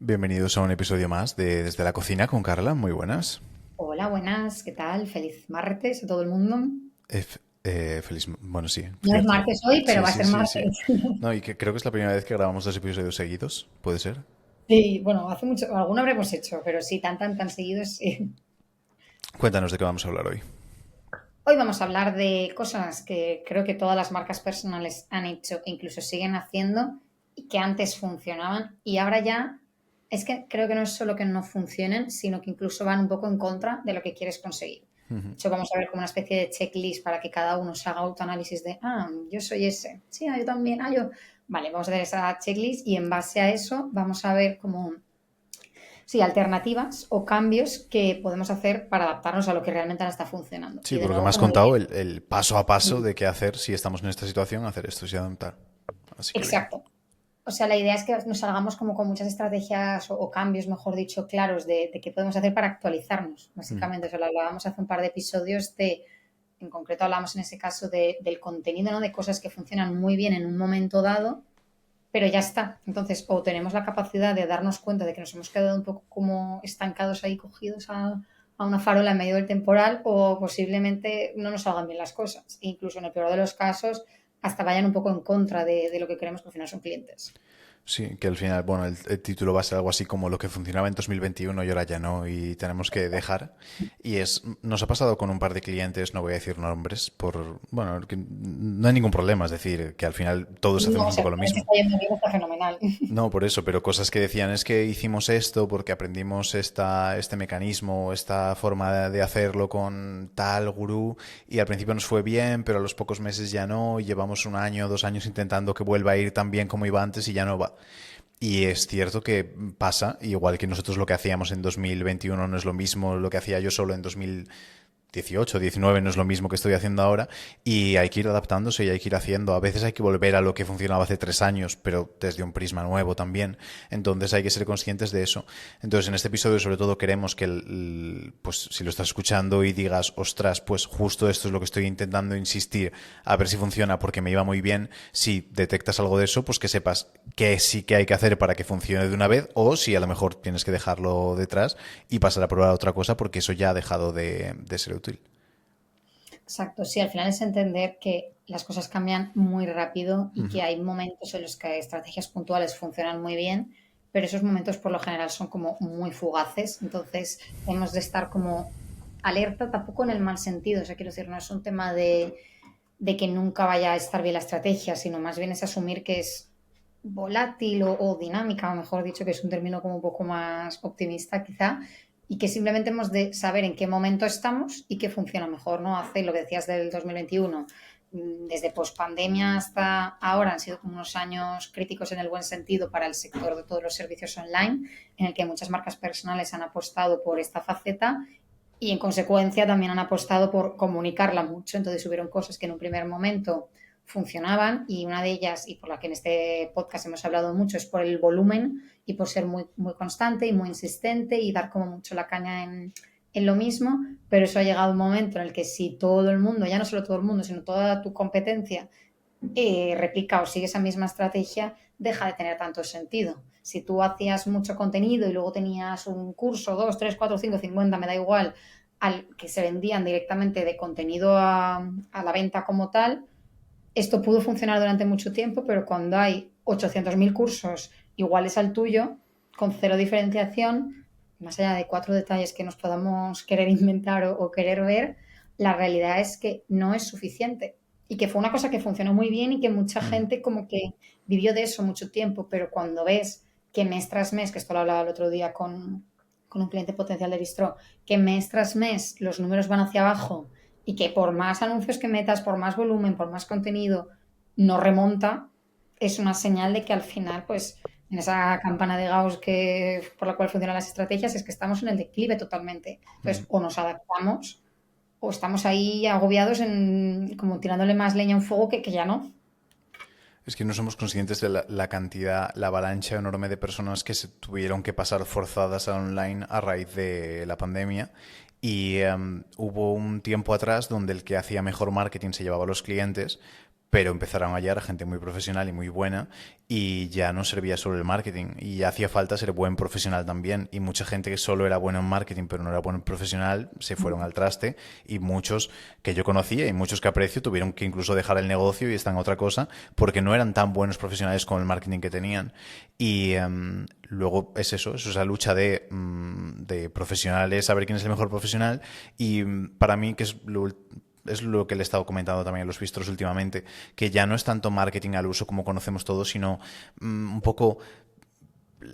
Bienvenidos a un episodio más de Desde la Cocina con Carla. Muy buenas. Hola, buenas, ¿qué tal? Feliz martes a todo el mundo. Feliz... Bueno, sí, No es cierto. martes hoy, pero Sí, va a sí, ser sí, sí. martes. No, y que creo que es la primera vez que grabamos dos episodios seguidos. ¿Puede ser? Sí, bueno, hace mucho, alguno habremos hecho, pero sí, tan seguidos, sí. Cuéntanos de qué vamos a hablar hoy. Hoy vamos a hablar de cosas que creo que todas las marcas personales han hecho e incluso siguen haciendo y que antes funcionaban y ahora ya es que creo que no es solo que no funcionen, sino que incluso van un poco en contra de lo que quieres conseguir. De hecho, vamos a ver como una especie de checklist para que cada uno se haga autoanálisis de, yo soy ese, sí, yo también, yo. Vale, vamos a hacer esa checklist y en base a eso vamos a ver como, sí, alternativas o cambios que podemos hacer para adaptarnos a lo que realmente ahora está funcionando. Sí, Y de por lo que me nuevo, has como contado, diría, el paso a paso de qué hacer si estamos en esta situación, hacer esto y adaptar. Así que bien. exacto. O sea, la idea es que nos salgamos como con muchas estrategias o cambios, mejor dicho, claros de qué podemos hacer para actualizarnos, Ujú. básicamente. O sea, lo hablábamos hace un par de episodios de, en concreto hablamos en ese caso del contenido, ¿no? De cosas que funcionan muy bien en un momento dado, pero ya está. Entonces, o tenemos la capacidad de darnos cuenta de que nos hemos quedado un poco como estancados ahí, cogidos a una farola en medio del temporal, o posiblemente no nos salgan bien las cosas. E incluso en el peor de los casos, hasta vayan un poco en contra de lo que queremos que al final son clientes. Sí, que al final, bueno, el título va a ser algo así como lo que funcionaba en 2021 y ahora ya no y tenemos que dejar. Y nos ha pasado con un par de clientes, no voy a decir nombres, bueno, que no hay ningún problema, es decir, que al final todos No, hacemos o un sea, poco al lo final se mismo. está yendo bien, está fenomenal. No, por eso, pero cosas que decían es que hicimos esto porque aprendimos este mecanismo, esta forma de hacerlo con tal gurú y al principio nos fue bien, pero a los pocos meses ya no, y llevamos un año, 2 años intentando que vuelva a ir tan bien como iba antes y ya no va. Y es cierto que pasa, igual que nosotros lo que hacíamos en 2021 no es lo mismo lo que hacía yo solo en 2018, 19 no es lo mismo que estoy haciendo ahora y hay que ir adaptándose y hay que ir haciendo. A veces hay que volver a lo que funcionaba hace 3 años, pero desde un prisma nuevo también. Entonces hay que ser conscientes de eso. Entonces en este episodio sobre todo queremos que, pues si lo estás escuchando y digas, ostras, pues justo esto es lo que estoy intentando insistir, a ver si funciona porque me iba muy bien. Si detectas algo de eso, pues que sepas qué sí que hay que hacer para que funcione de una vez o si a lo mejor tienes que dejarlo detrás y pasar a probar otra cosa porque eso ya ha dejado de ser útil. Exacto, sí, al final es entender que las cosas cambian muy rápido y Ujú. que hay momentos en los que estrategias puntuales funcionan muy bien, pero esos momentos por lo general son como muy fugaces, entonces tenemos de estar como alerta, tampoco en el mal sentido, o sea, quiero decir, no es un tema de que nunca vaya a estar bien la estrategia, sino más bien es asumir que es volátil o dinámica, o mejor dicho, que es un término como un poco más optimista quizá, y que simplemente hemos de saber en qué momento estamos y qué funciona mejor, ¿no? Hace lo que decías del 2021, desde pospandemia hasta ahora han sido como unos años críticos en el buen sentido para el sector de todos los servicios online, en el que muchas marcas personales han apostado por esta faceta y en consecuencia también han apostado por comunicarla mucho. Entonces hubieron cosas que en un primer momento funcionaban y una de ellas, y por la que en este podcast hemos hablado mucho, es por el volumen y por ser muy, muy constante y muy insistente y dar como mucho la caña en lo mismo, pero eso ha llegado un momento en el que si todo el mundo, ya no solo todo el mundo, sino toda tu competencia replica o sigue esa misma estrategia, deja de tener tanto sentido. Si tú hacías mucho contenido y luego tenías un curso, dos, tres, cuatro, cinco, 50, me da igual, al que se vendían directamente de contenido a la venta como tal, esto pudo funcionar durante mucho tiempo, pero cuando hay 800.000 cursos iguales al tuyo, con cero diferenciación, más allá de cuatro detalles que nos podamos querer inventar o querer ver, la realidad es que no es suficiente. Y que fue una cosa que funcionó muy bien y que mucha Ujú. gente como que vivió de eso mucho tiempo, pero cuando ves que mes tras mes, que esto lo hablaba el otro día con un cliente potencial de Bistro, que mes tras mes los números van hacia abajo y que por más anuncios que metas, por más volumen, por más contenido, no remonta, es una señal de que al final, pues, en esa campana de Gauss por la cual funcionan las estrategias, es que estamos en el declive totalmente. Entonces, Ujú. o nos adaptamos o estamos ahí agobiados en como tirándole más leña a un fuego que ya no. Es que no somos conscientes de la cantidad, la avalancha enorme de personas que se tuvieron que pasar forzadas al online a raíz de la pandemia. Y hubo un tiempo atrás donde el que hacía mejor marketing se llevaba a los clientes, pero empezaron a hallar a gente muy profesional y muy buena y ya no servía solo el marketing y hacía falta ser buen profesional también y mucha gente que solo era bueno en marketing pero no era bueno en profesional se fueron al traste y muchos que yo conocía y muchos que aprecio tuvieron que incluso dejar el negocio y están en otra cosa porque no eran tan buenos profesionales con el marketing que tenían y luego es eso, es esa lucha de profesionales, saber quién es el mejor profesional y para mí que es lo que le he estado comentando también a los bistros últimamente, que ya no es tanto marketing al uso como conocemos todos, sino un poco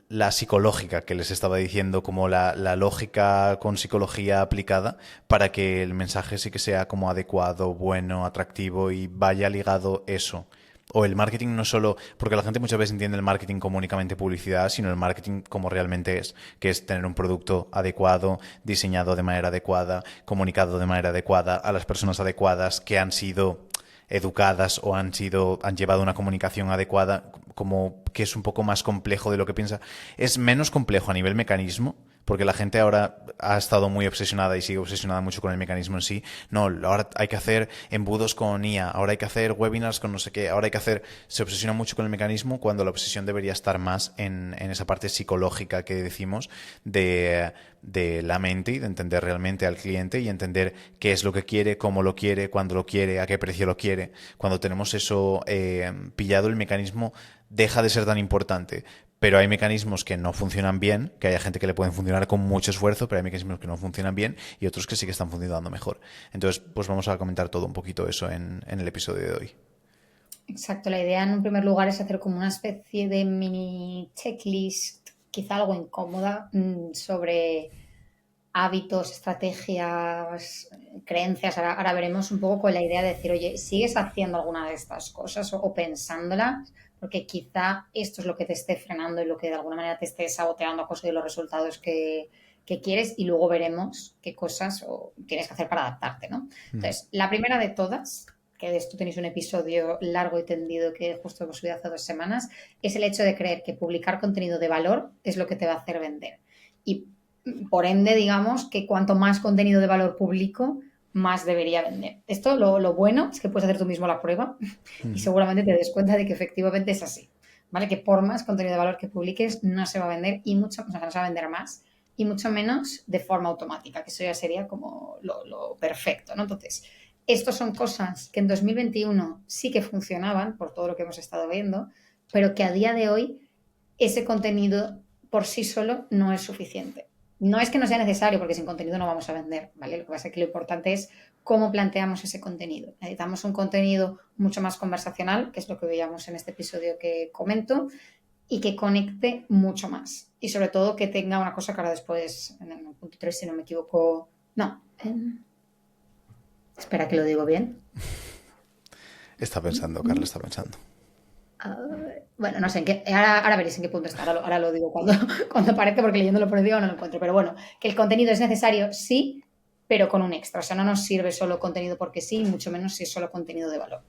la psicológica que les estaba diciendo, como la lógica con psicología aplicada para que el mensaje sí que sea como adecuado, bueno, atractivo y vaya ligado eso. O el marketing no solo, porque la gente muchas veces entiende el marketing como únicamente publicidad, sino el marketing como realmente es, que es tener un producto adecuado, diseñado de manera adecuada, comunicado de manera adecuada a las personas adecuadas que han sido educadas o han llevado una comunicación adecuada, como que es un poco más complejo de lo que piensa. Es menos complejo a nivel mecanismo, porque la gente ahora ha estado muy obsesionada y sigue obsesionada mucho con el mecanismo en sí. No, ahora hay que hacer embudos con IA, ahora hay que hacer webinars con no sé qué, ahora hay que hacer... Se obsesiona mucho con el mecanismo cuando la obsesión debería estar más en esa parte psicológica que decimos de la mente y de entender realmente al cliente y entender qué es lo que quiere, cómo lo quiere, cuándo lo quiere, a qué precio lo quiere. Cuando tenemos eso pillado, el mecanismo deja de ser tan importante. Pero hay mecanismos que no funcionan bien, que hay gente que le pueden funcionar con mucho esfuerzo, pero hay mecanismos que no funcionan bien y otros que sí que están funcionando mejor. Entonces, pues vamos a comentar todo un poquito eso en el episodio de hoy. Exacto, la idea en un primer lugar es hacer como una especie de mini checklist, quizá algo incómoda, sobre hábitos, estrategias, creencias. Ahora veremos un poco con la idea de decir, oye, ¿sigues haciendo alguna de estas cosas o pensándolas? Porque quizá esto es lo que te esté frenando y lo que de alguna manera te esté saboteando a conseguir los resultados que quieres y luego veremos qué cosas tienes que hacer para adaptarte, ¿no? Entonces, la primera de todas, que de esto tenéis un episodio largo y tendido que justo hemos subido hace 2 semanas, es el hecho de creer que publicar contenido de valor es lo que te va a hacer vender. Y por ende, digamos que cuanto más contenido de valor publico, más debería vender. Esto lo bueno es que puedes hacer tú mismo la prueba y seguramente te des cuenta de que efectivamente es así. ¿Vale? Que por más contenido de valor que publiques, no se va a vender y mucho, o sea, no se va a vender más y mucho menos de forma automática, que eso ya sería como lo perfecto, ¿no? Entonces, estas son cosas que en 2021 sí que funcionaban por todo lo que hemos estado viendo, pero que a día de hoy ese contenido por sí solo no es suficiente. No es que no sea necesario, porque sin contenido no vamos a vender, ¿vale? Lo que pasa es que lo importante es cómo planteamos ese contenido. Necesitamos un contenido mucho más conversacional, que es lo que veíamos en este episodio que comento, y que conecte mucho más. Y sobre todo que tenga una cosa que ahora después, en el punto 3, si no me equivoco, no, espera que lo digo bien. Está pensando, Carla está pensando. Bueno, no sé en qué, ahora veréis en qué punto está, ahora lo digo cuando aparece, porque leyéndolo por encima no lo encuentro, pero bueno, que el contenido es necesario, sí, pero con un extra, o sea, no nos sirve solo contenido porque sí, mucho menos si es solo contenido de valor.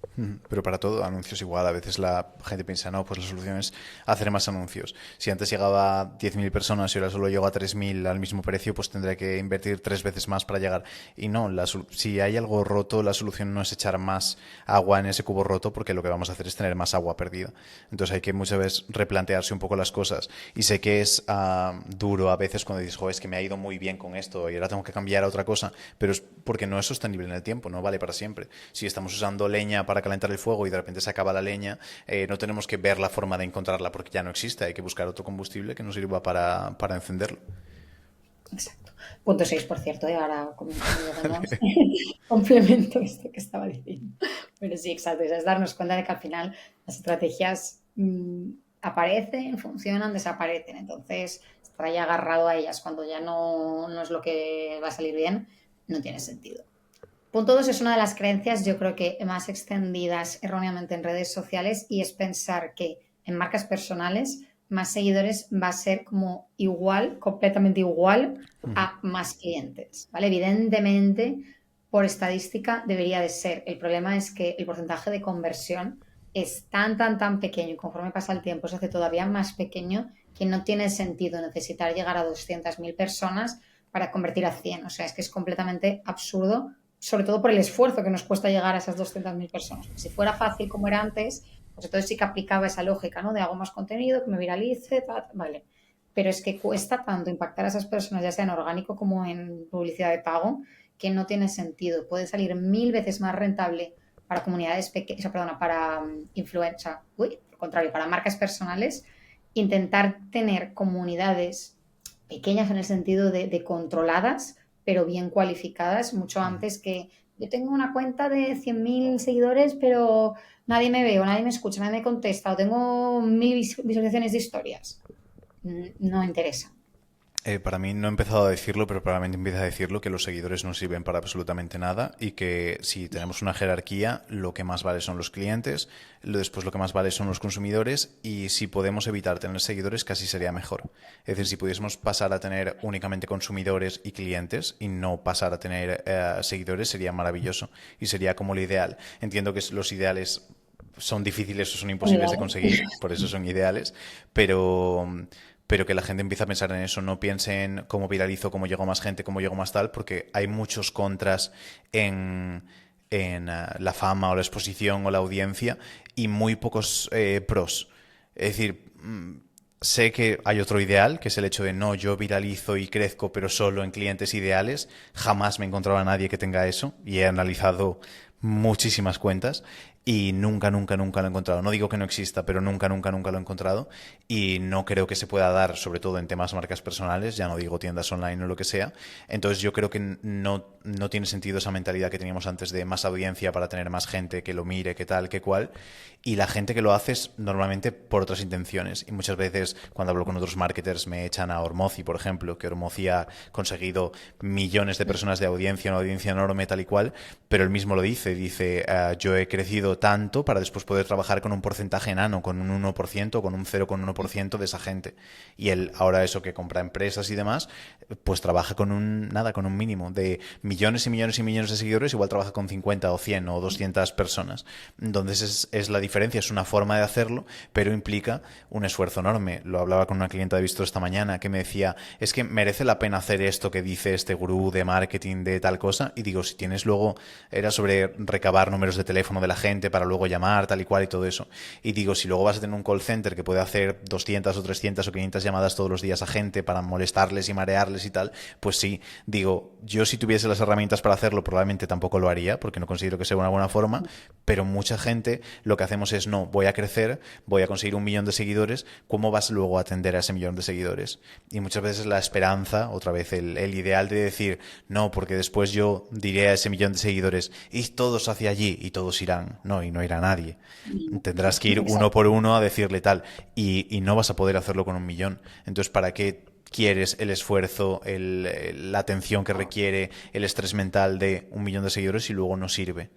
Pero para todo, anuncios igual. A veces la gente piensa, no, pues la solución es hacer más anuncios. Si antes llegaba a 10.000 personas y ahora solo llego a 3.000 al mismo precio, pues tendré que invertir 3 veces más para llegar. Y no, si hay algo roto, la solución no es echar más agua en ese cubo roto, porque lo que vamos a hacer es tener más agua perdida. Entonces hay que muchas veces replantearse un poco las cosas. Y sé que es duro a veces cuando dices, es que me ha ido muy bien con esto y ahora tengo que cambiar a otra cosa, pero es porque no es sostenible en el tiempo, no vale para siempre. Si estamos usando leña para calentar el fuego y de repente se acaba la leña, no tenemos que ver la forma de encontrarla porque ya no existe, hay que buscar otro combustible que nos sirva para encenderlo. Exacto. Punto 6, por cierto, ahora complemento esto que estaba diciendo. Pero sí, exacto, es darnos cuenta de que al final las estrategias aparecen, funcionan, desaparecen. Entonces, estar ahí agarrado a ellas cuando ya no es lo que va a salir bien, no tiene sentido. Punto 2 es una de las creencias, yo creo que más extendidas erróneamente en redes sociales y es pensar que en marcas personales más seguidores va a ser como igual, completamente igual a más clientes, ¿vale? Evidentemente, por estadística debería de ser. El problema es que el porcentaje de conversión es tan pequeño y conforme pasa el tiempo se hace todavía más pequeño que no tiene sentido necesitar llegar a 200.000 personas para convertir a 100. O sea, es que es completamente absurdo sobre todo por el esfuerzo que nos cuesta llegar a esas 200.000 personas. Si fuera fácil como era antes, pues entonces sí que aplicaba esa lógica, ¿no? De hago más contenido, que me viralice, vale. Pero es que cuesta tanto impactar a esas personas, ya sea en orgánico como en publicidad de pago, que no tiene sentido. Puede salir 1000 veces más rentable para comunidades pequeñas, perdona, para influencer, al contrario, para marcas personales, intentar tener comunidades pequeñas en el sentido de controladas, pero bien cualificadas, mucho Mm. antes que yo tengo una cuenta de 100.000 seguidores, pero nadie me ve o nadie me escucha, nadie me contesta, o tengo 1000 visualizaciones de historias. No interesa. Para mí no he empezado a decirlo, pero probablemente empiece a decirlo, que los seguidores no sirven para absolutamente nada y que si tenemos una jerarquía, lo que más vale son los clientes, después lo que más vale son los consumidores y si podemos evitar tener seguidores casi sería mejor. Es decir, si pudiésemos pasar a tener únicamente consumidores y clientes y no pasar a tener seguidores sería maravilloso y sería como lo ideal. Entiendo que los ideales son difíciles o son imposibles de Unidades. conseguir, por eso son ideales, pero que la gente empiece a pensar en eso, no piense en cómo viralizo, cómo llego a más gente, cómo llego más tal, porque hay muchos contras en la fama o la exposición o la audiencia y muy pocos pros. Es decir, sé que hay otro ideal, que es el hecho de no, yo viralizo y crezco, pero solo en clientes ideales. Jamás me he encontrado a nadie que tenga eso y he analizado muchísimas cuentas y nunca, nunca, nunca lo he encontrado. No digo que no exista, pero nunca, nunca, nunca lo he encontrado y no creo que se pueda dar, sobre todo en temas marcas personales, ya no digo tiendas online o lo que sea. Entonces yo creo que no tiene sentido esa mentalidad que teníamos antes de más audiencia para tener más gente que lo mire, que tal, que cual. Y la gente que lo hace es normalmente por otras intenciones. Y muchas veces cuando hablo con otros marketers me echan a Hormozi, por ejemplo, que Hormozi ha conseguido millones de personas de audiencia, una audiencia enorme, tal y cual, pero él mismo lo dice, yo he crecido tanto para después poder trabajar con un porcentaje enano, con un 1%, con un 0,1% de esa gente. Y él, ahora eso que compra empresas y demás, pues trabaja con con un mínimo de millones y millones y millones de seguidores, igual trabaja con 50 o 100 o 200 personas. Entonces es la diferencia, es una forma de hacerlo, pero implica un esfuerzo enorme. Lo hablaba con una clienta de Visto esta mañana que me decía, es que merece la pena hacer esto que dice este gurú de marketing de tal cosa. Y digo, si tienes luego, era sobre recabar números de teléfono de la gente para luego llamar, tal y cual y todo eso. Y digo, si luego vas a tener un call center que puede hacer 200 o 300 o 500 llamadas todos los días a gente para molestarles y marearles y tal, pues sí, digo, yo si tuviese las herramientas para hacerlo probablemente tampoco lo haría, porque no considero que sea una buena forma, pero mucha gente lo que hacemos es, no, voy a crecer, voy a conseguir 1 millón de seguidores, ¿cómo vas luego a atender a ese 1 millón de seguidores? Y muchas veces la esperanza, otra vez el ideal de decir, no, porque después yo diré a ese 1 millón de seguidores, y todos hacia allí, y todos irán, no, y no irá nadie. Tendrás que ir uno Exacto. por uno a decirle tal, y no vas a poder hacerlo con 1 millón. Entonces, ¿para qué quieres el esfuerzo, la atención que requiere, el estrés mental de 1 millón de seguidores y luego no sirve?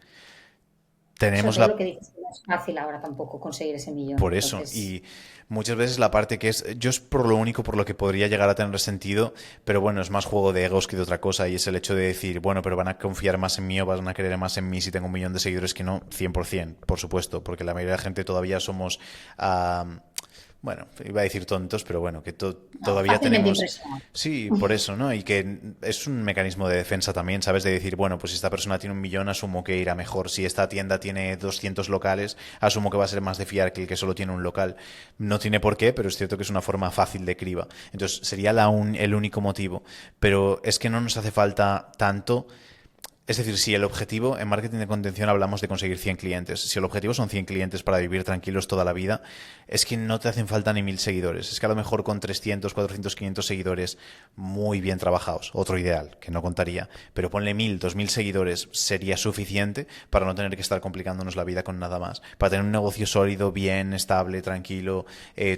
Sobre Tenemos todo lo la que dices, que no es fácil ahora tampoco conseguir ese millón. por eso. Entonces, Y muchas veces la parte que es, yo es por lo único por lo que podría llegar a tener sentido, pero bueno, es más juego de egos que de otra cosa y es el hecho de decir, bueno, pero van a confiar más en mí o van a creer más en mí si tengo 1 millón de seguidores que no, 100%, por supuesto, porque la mayoría de la gente todavía somos, bueno, iba a decir tontos, pero bueno, que no, todavía fácilmente tenemos, impresionable. sí, por eso, ¿no? Y que es un mecanismo de defensa también, ¿sabes? De decir, bueno, pues si esta persona tiene 1 millón, asumo que irá mejor. Si esta tienda tiene 200 locales, asumo que va a ser más de fiar que el que solo tiene un local. No tiene por qué, pero es cierto que es una forma fácil de criba. Entonces, sería el único motivo. Pero es que no nos hace falta tanto. Es decir, si el objetivo en marketing de contención hablamos de conseguir 100 clientes, si el objetivo son 100 clientes para vivir tranquilos toda la vida, es que no te hacen falta ni 1000 seguidores. Es que a lo mejor con 300, 400, 500 seguidores muy bien trabajados, otro ideal que no contaría, pero ponle 1000, 2000 seguidores sería suficiente para no tener que estar complicándonos la vida con nada más. Para tener un negocio sólido, bien, estable, tranquilo,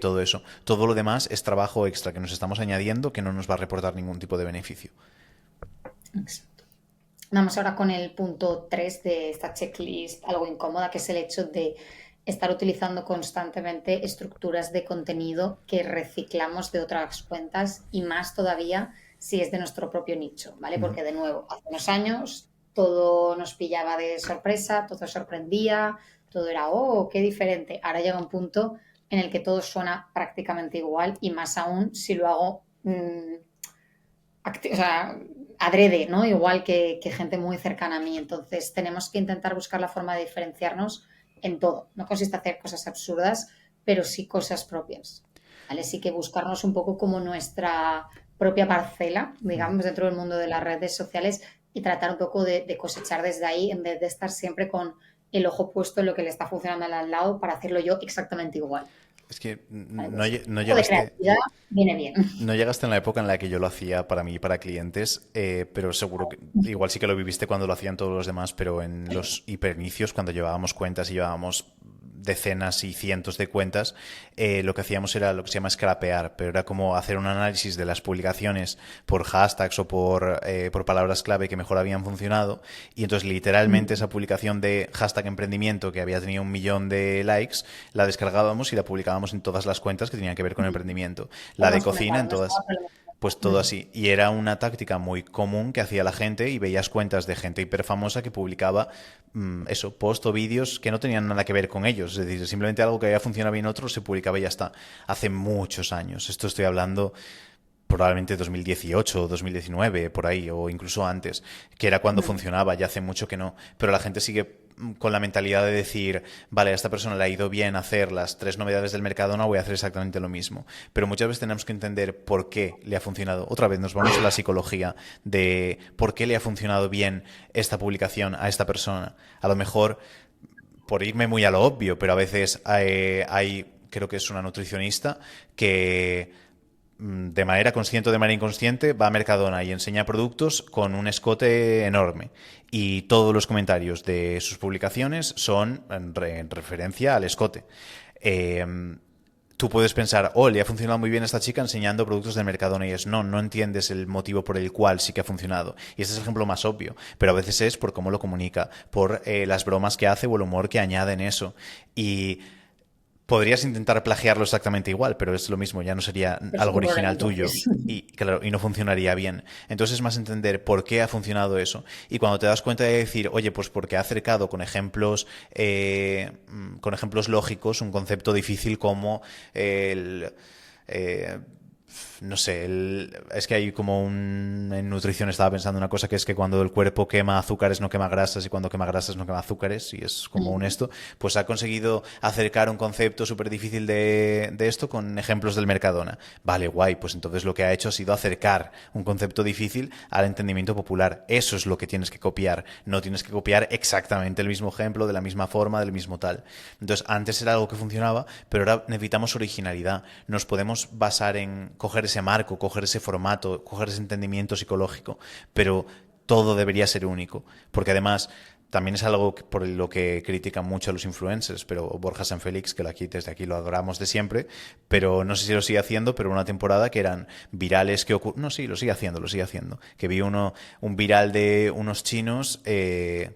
todo eso. Todo lo demás es trabajo extra que nos estamos añadiendo que no nos va a reportar ningún tipo de beneficio. Exacto. Vamos ahora con el punto 3 de esta checklist, algo incómoda, que es el hecho de estar utilizando constantemente estructuras de contenido que reciclamos de otras cuentas y más todavía si es de nuestro propio nicho, ¿vale? Uh -huh. Porque de nuevo, hace unos años todo nos pillaba de sorpresa, todo sorprendía, todo era, oh, qué diferente. Ahora llega un punto en el que todo suena prácticamente igual y más aún si lo hago o sea, adrede, ¿no? Igual que gente muy cercana a mí. Entonces tenemos que intentar buscar la forma de diferenciarnos en todo. No consiste en hacer cosas absurdas, pero sí cosas propias. ¿Vale? Sí que buscarnos un poco como nuestra propia parcela, Ujú. digamos, dentro del mundo de las redes sociales y tratar un poco de cosechar desde ahí en vez de estar siempre con el ojo puesto en lo que le está funcionando al lado para hacerlo yo exactamente igual. Es que ¿Vale? no, Pues no un poco de llegaste. creatividad viene bien. No llegaste en la época en la que yo lo hacía para mí y para clientes, pero seguro que igual sí que lo viviste cuando lo hacían todos los demás, pero en los hiperinicios, cuando llevábamos cuentas y llevábamos decenas y cientos de cuentas, lo que hacíamos era lo que se llama scrapear, pero era como hacer un análisis de las publicaciones por hashtags o por palabras clave que mejor habían funcionado, y entonces literalmente esa publicación de hashtag emprendimiento que había tenido 1 millón de likes, la descargábamos y la publicábamos en todas las cuentas que tenían que ver con emprendimiento. La de Hemos cocina comentado, en no estaba todas. pero lo Pues todo mismo. así. Y era una táctica muy común que hacía la gente y veías cuentas de gente hiperfamosa que publicaba eso, post o vídeos que no tenían nada que ver con ellos. Es decir, simplemente algo que había funcionado bien en otro se publicaba y ya está. Hace muchos años. Esto estoy hablando probablemente 2018 o 2019, por ahí, o incluso antes, que era cuando funcionaba, ya hace mucho que no, pero la gente sigue con la mentalidad de decir, vale, a esta persona le ha ido bien hacer las 3 novedades del mercado, no voy a hacer exactamente lo mismo. Pero muchas veces tenemos que entender por qué le ha funcionado. Otra vez nos vamos a la psicología de por qué le ha funcionado bien esta publicación a esta persona. A lo mejor, por irme muy a lo obvio, pero a veces creo que es una nutricionista que de manera consciente o de manera inconsciente va a Mercadona y enseña productos con un escote enorme. Y todos los comentarios de sus publicaciones son en referencia al escote. Eh, Tú puedes pensar, oh, le ha funcionado muy bien a esta chica enseñando productos de Mercadona, y es no entiendes el motivo por el cual sí que ha funcionado. Y este es el ejemplo más obvio, pero a veces es por cómo lo comunica, por las bromas que hace o el humor que añade en eso. Y podrías intentar plagiarlo exactamente igual, pero es lo mismo, ya no sería Eso es algo un problema original tuyo entonces. y claro, y no funcionaría bien. Entonces es más entender por qué ha funcionado eso. Y cuando te das cuenta de decir, oye, pues porque ha acercado con ejemplos lógicos un concepto difícil como el eh, no sé, es que hay como en nutrición estaba pensando una cosa que es que cuando el cuerpo quema azúcares no quema grasas y cuando quema grasas no quema azúcares, y es como un esto, pues ha conseguido acercar un concepto súper difícil de esto con ejemplos del Mercadona. Vale, guay, pues entonces lo que ha hecho ha sido acercar un concepto difícil al entendimiento popular. Eso es lo que tienes que copiar, no tienes que copiar exactamente el mismo ejemplo, de la misma forma, del mismo tal. Entonces, antes era algo que funcionaba, pero ahora necesitamos originalidad. Nos podemos basar en coger ese marco, coger ese formato, coger ese entendimiento psicológico, pero todo debería ser único, porque además también es algo por lo que critican mucho a los influencers, pero Borja Sanfélix, que desde aquí lo adoramos de siempre, pero no sé si lo sigue haciendo, pero una temporada que eran virales que ocurren. No, sí, lo sigue haciendo. Que vi un viral de unos chinos,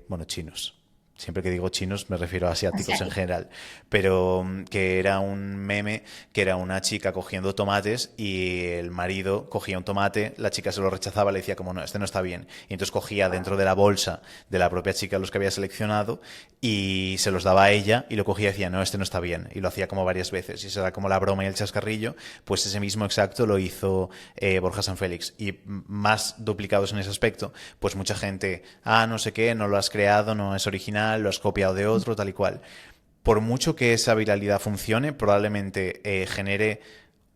bueno, chinos. Siempre que digo chinos me refiero a asiáticos en Asiático. general, pero que era un meme que era una chica cogiendo tomates y el marido cogía un tomate, la chica se lo rechazaba, le decía como no, este no está bien, y entonces cogía dentro de la bolsa de la propia chica los que había seleccionado y se los daba a ella y lo cogía y decía no, este no está bien, y lo hacía como varias veces, y esa era como la broma y el chascarrillo. Pues ese mismo exacto lo hizo Borja Sanfélix, y más duplicados en ese aspecto, pues mucha gente, no sé qué, no lo has creado, no es original, lo has copiado de otro, tal y cual. Por mucho que esa viralidad funcione, probablemente genere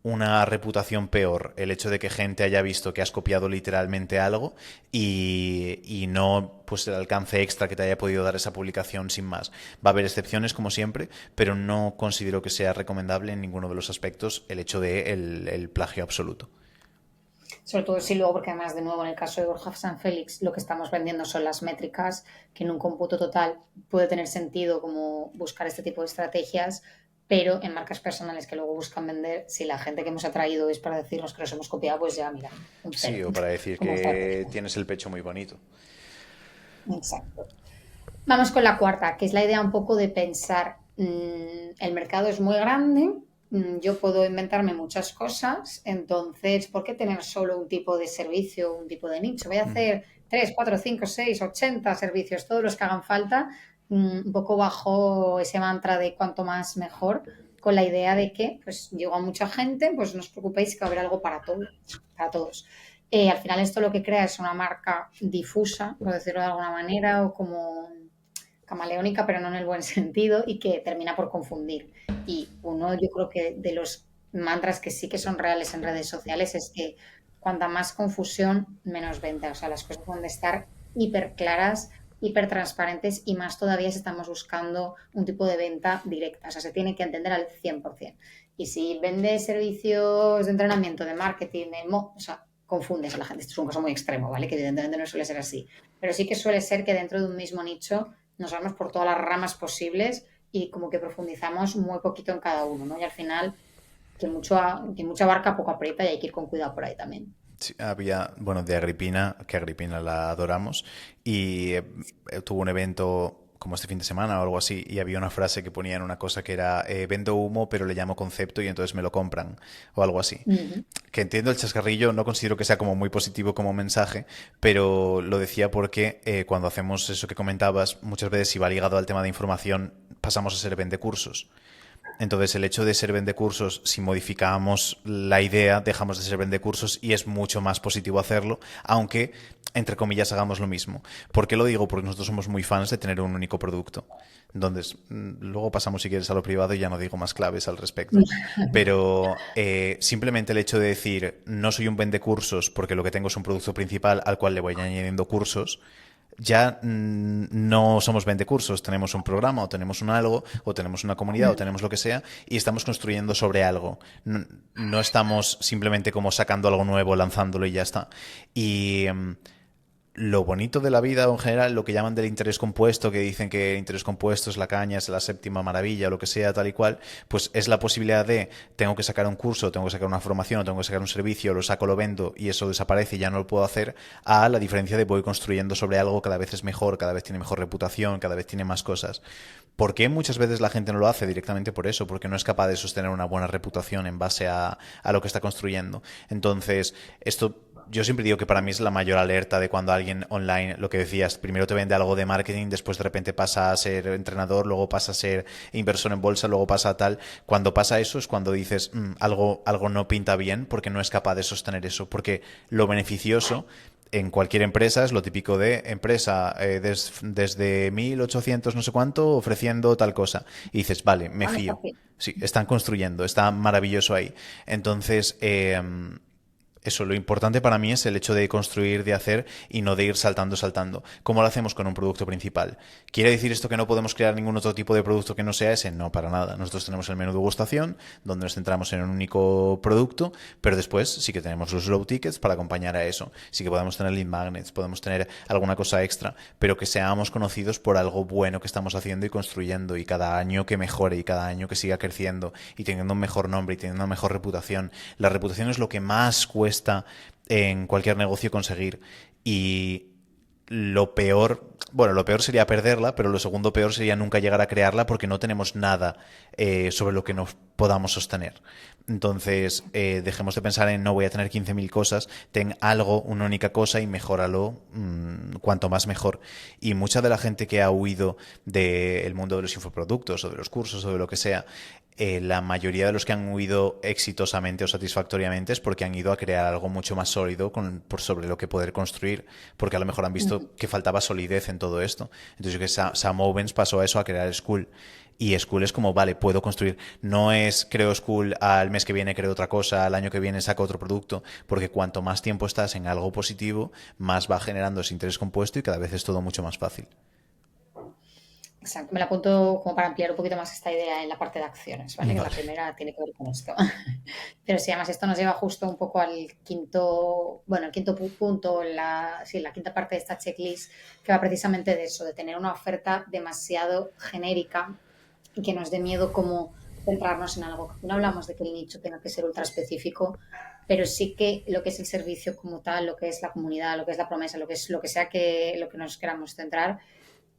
una reputación peor el hecho de que gente haya visto que has copiado literalmente algo y no pues el alcance extra que te haya podido dar esa publicación sin más. Va a haber excepciones como siempre, pero no considero que sea recomendable en ninguno de los aspectos el hecho de el plagio absoluto. Sobre todo si luego, porque además, de nuevo, en el caso de Borja San Félix, lo que estamos vendiendo son las métricas, que en un cómputo total puede tener sentido como buscar este tipo de estrategias, pero en marcas personales que luego buscan vender, si la gente que hemos atraído es para decirnos que nos hemos copiado, pues ya, mira, un Sí, cero o para decir como estrategia. que tienes el pecho muy bonito. Exacto. Vamos con la cuarta, que es la idea un poco de pensar, el mercado es muy grande, yo puedo inventarme muchas cosas, entonces, ¿por qué tener solo un tipo de servicio, un tipo de nicho? Voy a hacer 3, 4, 5, 6, 80 servicios, todos los que hagan falta, un poco bajo ese mantra de cuanto más mejor, con la idea de que, pues, llego a mucha gente, pues no os preocupéis que va a haber algo para todos, para todos. Al final esto lo que crea es una marca difusa, por decirlo de alguna manera, o como camaleónica, pero no en el buen sentido, y que termina por confundir. Y uno, yo creo que de los mantras que sí que son reales en redes sociales es que cuanta más confusión, menos venta. O sea, las cosas pueden estar hiper claras, hiper transparentes y más todavía si estamos buscando un tipo de venta directa. O sea, se tiene que entender al 100%. Y si vende servicios de entrenamiento, de marketing, o sea, confundes a la gente. Esto es un caso muy extremo, ¿vale? Que evidentemente no suele ser así. Pero sí que suele ser que dentro de un mismo nicho nos vamos por todas las ramas posibles y como que profundizamos muy poquito en cada uno, ¿no? Y al final, que mucha barca poco aprieta y hay que ir con cuidado por ahí también. Sí, había, bueno, de Agripina, que Agripina la adoramos, y tuvo un evento como este fin de semana o algo así, y había una frase que ponía en una cosa que era vendo humo pero le llamo concepto y entonces me lo compran, o algo así. Uh -huh. Que entiendo el chascarrillo, no considero que sea como muy positivo como mensaje, pero lo decía porque cuando hacemos eso que comentabas, muchas veces si va ligado al tema de información, pasamos a ser vendecursos. Entonces, el hecho de ser vendecursos, si modificamos la idea, dejamos de ser vendecursos y es mucho más positivo hacerlo, aunque, entre comillas, hagamos lo mismo. ¿Por qué lo digo? Porque nosotros somos muy fans de tener un único producto. Entonces, luego pasamos, si quieres, a lo privado y ya no digo más claves al respecto. Pero simplemente el hecho de decir, no soy un vendecursos porque lo que tengo es un producto principal al cual le voy añadiendo cursos, ya no somos 20 cursos, tenemos un programa o tenemos un algo o tenemos una comunidad o tenemos lo que sea y estamos construyendo sobre algo. No, no estamos simplemente como sacando algo nuevo, lanzándolo y ya está. Y lo bonito de la vida en general, lo que llaman del interés compuesto, que dicen que el interés compuesto es la caña, es la séptima maravilla, o lo que sea, tal y cual, pues es la posibilidad de tengo que sacar un curso, tengo que sacar una formación, o tengo que sacar un servicio, lo saco, lo vendo y eso desaparece y ya no lo puedo hacer, a la diferencia de voy construyendo sobre algo cada vez es mejor, cada vez tiene mejor reputación, cada vez tiene más cosas. ¿Por qué muchas veces la gente no lo hace? Directamente por eso, porque no es capaz de sostener una buena reputación en base a lo que está construyendo. Entonces, esto yo siempre digo que para mí es la mayor alerta de cuando alguien online, lo que decías, primero te vende algo de marketing, después de repente pasa a ser entrenador, luego pasa a ser inversor en bolsa, luego pasa a tal. Cuando pasa eso es cuando dices algo no pinta bien porque no es capaz de sostener eso. Porque lo beneficioso en cualquier empresa es lo típico de empresa desde 1800 no sé cuánto ofreciendo tal cosa. Y dices, vale, me Vale, fío. fácil. Sí, están construyendo, está maravilloso ahí. Entonces, eso, lo importante para mí es el hecho de construir, de hacer y no de ir saltando. ¿Cómo lo hacemos con un producto principal? ¿Quiere decir esto que no podemos crear ningún otro tipo de producto que no sea ese? No, para nada. Nosotros tenemos el menú de gustación, donde nos centramos en un único producto, pero después sí que tenemos los low tickets para acompañar a eso. Sí que podemos tener lead magnets, podemos tener alguna cosa extra, pero que seamos conocidos por algo bueno que estamos haciendo y construyendo y cada año que mejore y cada año que siga creciendo y teniendo un mejor nombre y teniendo una mejor reputación. La reputación es lo que más cuesta en cualquier negocio conseguir. Y lo peor, bueno, lo peor sería perderla, pero lo segundo peor sería nunca llegar a crearla porque no tenemos nada sobre lo que nos podamos sostener. Entonces, dejemos de pensar en no voy a tener 15.000 cosas, ten algo, una única cosa y mejóralo cuanto más mejor. Y mucha de la gente que ha huido del mundo de los infoproductos o de los cursos o de lo que sea, la mayoría de los que han huido exitosamente o satisfactoriamente es porque han ido a crear algo mucho más sólido por sobre lo que poder construir, porque a lo mejor han visto que faltaba solidez en todo esto. Entonces yo que Sam Owens pasó a eso, a crear School. Y School es como, vale, puedo construir. No es creo School, al mes que viene creo otra cosa, al año que viene saco otro producto, porque cuanto más tiempo estás en algo positivo, más va generando ese interés compuesto y cada vez es todo mucho más fácil. Exacto, me la apunto como para ampliar un poquito más esta idea en la parte de acciones, ¿vale? Que la Vale. primera tiene que ver con esto. Pero sí, además esto nos lleva justo un poco al quinto, bueno, el quinto punto, sí, la quinta parte de esta checklist, que va precisamente de eso, de tener una oferta demasiado genérica y que nos dé miedo como centrarnos en algo. No hablamos de que el nicho tenga que ser ultra específico, pero sí que lo que es el servicio como tal, lo que es la comunidad, lo que es la promesa, lo que es lo que sea que lo que nos queramos centrar,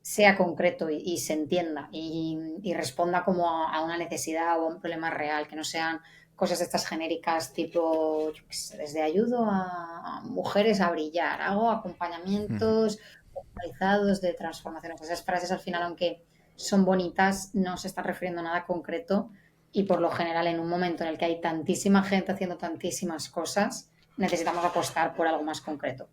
sea concreto y se entienda y responda como a una necesidad o a un problema real, que no sean cosas estas genéricas tipo, yo qué sé, desde ayudo a mujeres a brillar, hago acompañamientos personalizados de transformaciones. Esas frases al final, aunque son bonitas, no se están refiriendo a nada concreto y por lo general en un momento en el que hay tantísima gente haciendo tantísimas cosas, necesitamos apostar por algo más concreto.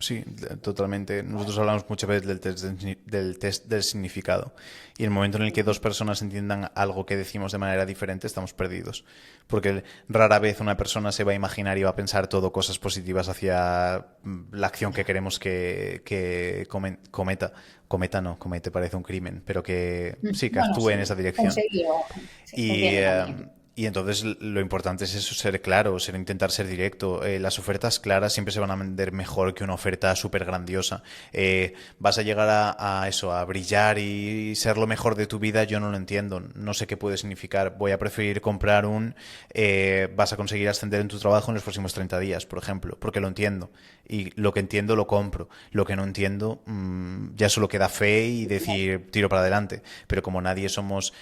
Sí, totalmente. Nosotros hablamos muchas veces del test del significado. Y el momento en el que dos personas entiendan algo que decimos de manera diferente, estamos perdidos. Porque rara vez una persona se va a imaginar y va a pensar todo cosas positivas hacia la acción que queremos que cometa. Comete parece un crimen, pero que sí, que Bueno, actúe en sí, esa dirección. conseguir, sí, te Y, entiendo eh, también. y entonces lo importante es eso, ser claro, intentar ser directo. Las ofertas claras siempre se van a vender mejor que una oferta súper grandiosa. Vas a llegar a eso, a brillar y ser lo mejor de tu vida, yo no lo entiendo. No sé qué puede significar. Voy a preferir comprar vas a conseguir ascender en tu trabajo en los próximos 30 días, por ejemplo, porque lo entiendo. Y lo que entiendo lo compro. Lo que no entiendo, ya solo queda fe y decir tiro para adelante. Pero como nadie somos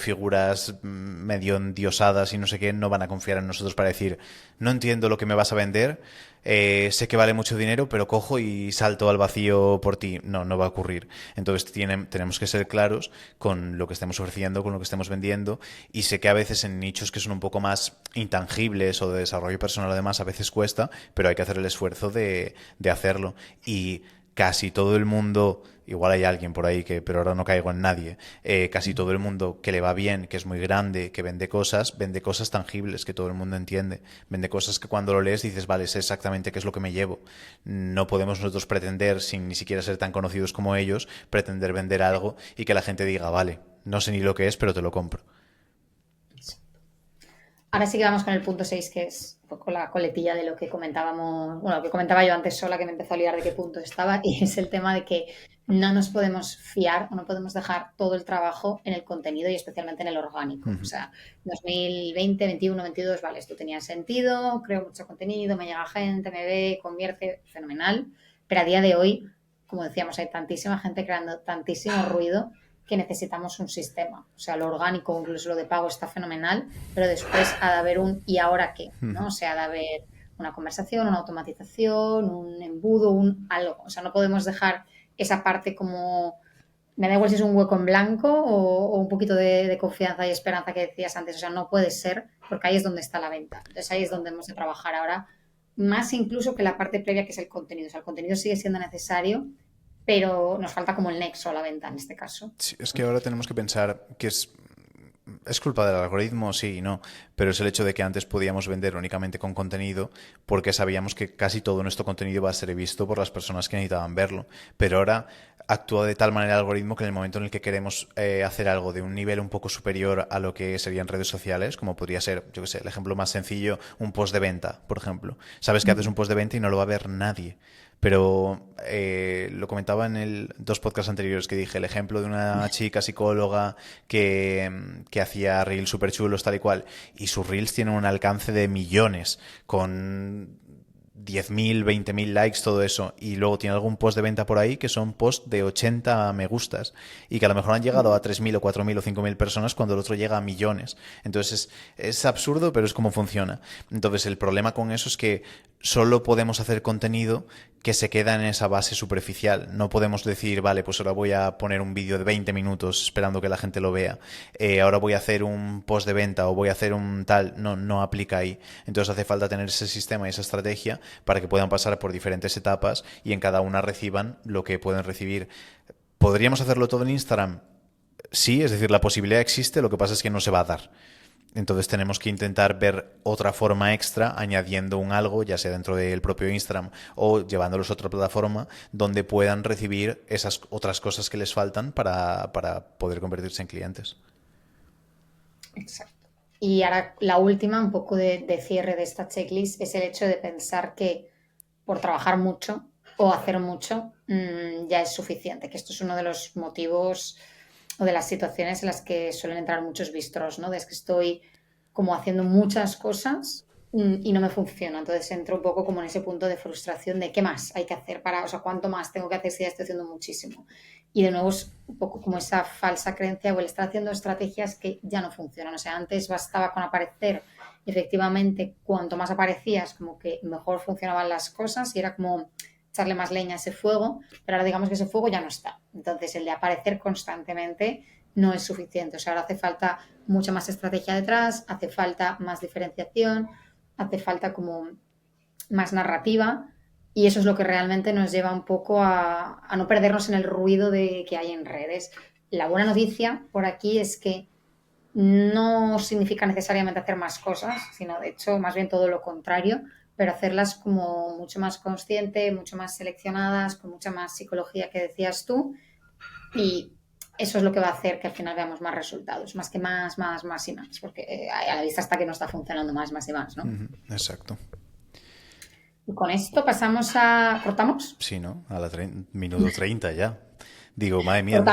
figuras medio endiosadas y no sé qué, no van a confiar en nosotros para decir, no entiendo lo que me vas a vender, sé que vale mucho dinero, pero cojo y salto al vacío por ti. No, no va a ocurrir. Entonces tenemos que ser claros con lo que estemos ofreciendo, con lo que estemos vendiendo, y sé que a veces en nichos que son un poco más intangibles o de desarrollo personal además a veces cuesta, pero hay que hacer el esfuerzo de hacerlo. Y casi todo el mundo, igual hay alguien por ahí que, pero ahora no caigo en nadie, casi todo el mundo que le va bien, que es muy grande, que vende cosas tangibles que todo el mundo entiende, vende cosas que cuando lo lees dices, vale, sé exactamente qué es lo que me llevo. No podemos nosotros pretender, sin ni siquiera ser tan conocidos como ellos, pretender vender algo y que la gente diga, vale, no sé ni lo que es, pero te lo compro. Ahora sí que vamos con el punto 6, que es un poco la coletilla de lo que comentábamos, bueno, lo que comentaba yo antes sola, que me empezó a liar de qué punto estaba, y es el tema de que no nos podemos fiar o no podemos dejar todo el trabajo en el contenido y especialmente en el orgánico. O sea, 2020, 21, 22, vale, esto tenía sentido, creo mucho contenido, me llega gente, me ve, convierte, fenomenal, pero a día de hoy, como decíamos, hay tantísima gente creando tantísimo ruido que necesitamos un sistema. O sea, lo orgánico, incluso lo de pago está fenomenal, pero después ha de haber un ¿y ahora qué? ¿No? O sea, ha de haber una conversación, una automatización, un embudo, un algo. O sea, no podemos dejar esa parte como, me da igual si es un hueco en blanco o un poquito de confianza y esperanza que decías antes. O sea, no puede ser, porque ahí es donde está la venta. Entonces ahí es donde hemos de trabajar ahora, más incluso que la parte previa que es el contenido. O sea, el contenido sigue siendo necesario, pero nos falta como el nexo a la venta en este caso. Sí, es que ahora tenemos que pensar que es culpa del algoritmo, sí y no, pero es el hecho de que antes podíamos vender únicamente con contenido porque sabíamos que casi todo nuestro contenido va a ser visto por las personas que necesitaban verlo. Pero ahora actúa de tal manera el algoritmo que en el momento en el que queremos hacer algo de un nivel un poco superior a lo que serían redes sociales, como podría ser, yo que sé, el ejemplo más sencillo, un post de venta, por ejemplo. Sabes que haces un post de venta y no lo va a ver nadie. Pero lo comentaba en dos podcasts anteriores que dije, el ejemplo de una chica psicóloga que hacía reels súper chulos, tal y cual, y sus reels tienen un alcance de millones, con 10.000, 20.000 likes, todo eso, y luego tiene algún post de venta por ahí que son posts de 80 me gustas, y que a lo mejor han llegado a 3.000 o 4.000 o 5.000 personas cuando el otro llega a millones. Entonces es absurdo, pero es como funciona. Entonces el problema con eso es que solo podemos hacer contenido que se queda en esa base superficial. No podemos decir, vale, pues ahora voy a poner un vídeo de 20 minutos esperando que la gente lo vea. Ahora voy a hacer un post de venta o voy a hacer un tal. No, no aplica ahí. Entonces hace falta tener ese sistema y esa estrategia para que puedan pasar por diferentes etapas y en cada una reciban lo que pueden recibir. ¿Podríamos hacerlo todo en Instagram? Sí, es decir, la posibilidad existe, lo que pasa es que no se va a dar. Entonces tenemos que intentar ver otra forma extra añadiendo un algo, ya sea dentro del propio Instagram o llevándolos a otra plataforma donde puedan recibir esas otras cosas que les faltan para poder convertirse en clientes. Exacto. Y ahora la última, un poco de cierre de esta checklist, es el hecho de pensar que por trabajar mucho o hacer mucho ya es suficiente, que esto es uno de los motivos o de las situaciones en las que suelen entrar muchos bistros, ¿no? De que estoy como haciendo muchas cosas y no me funciona. Entonces entro un poco como en ese punto de frustración de qué más hay que hacer para, o sea, cuánto más tengo que hacer si ya estoy haciendo muchísimo. Y de nuevo es un poco como esa falsa creencia o el estar haciendo estrategias que ya no funcionan. O sea, antes bastaba con aparecer, efectivamente, cuanto más aparecías, como que mejor funcionaban las cosas y era como echarle más leña a ese fuego, pero ahora digamos que ese fuego ya no está. Entonces, el de aparecer constantemente no es suficiente. O sea, ahora hace falta mucha más estrategia detrás, hace falta más diferenciación, hace falta como más narrativa, y eso es lo que realmente nos lleva un poco a no perdernos en el ruido que hay en redes. La buena noticia por aquí es que no significa necesariamente hacer más cosas, sino de hecho más bien todo lo contrario, pero hacerlas como mucho más consciente, mucho más seleccionadas, con mucha más psicología que decías tú, y eso es lo que va a hacer que al final veamos más resultados, más que más, más, más y más, porque a la vista está que no está funcionando más, más y más, ¿no? Exacto. Y con esto pasamos a... ¿Cortamos? Sí, ¿no? A la minuto 30 ya. Digo, madre mía, Cortamos.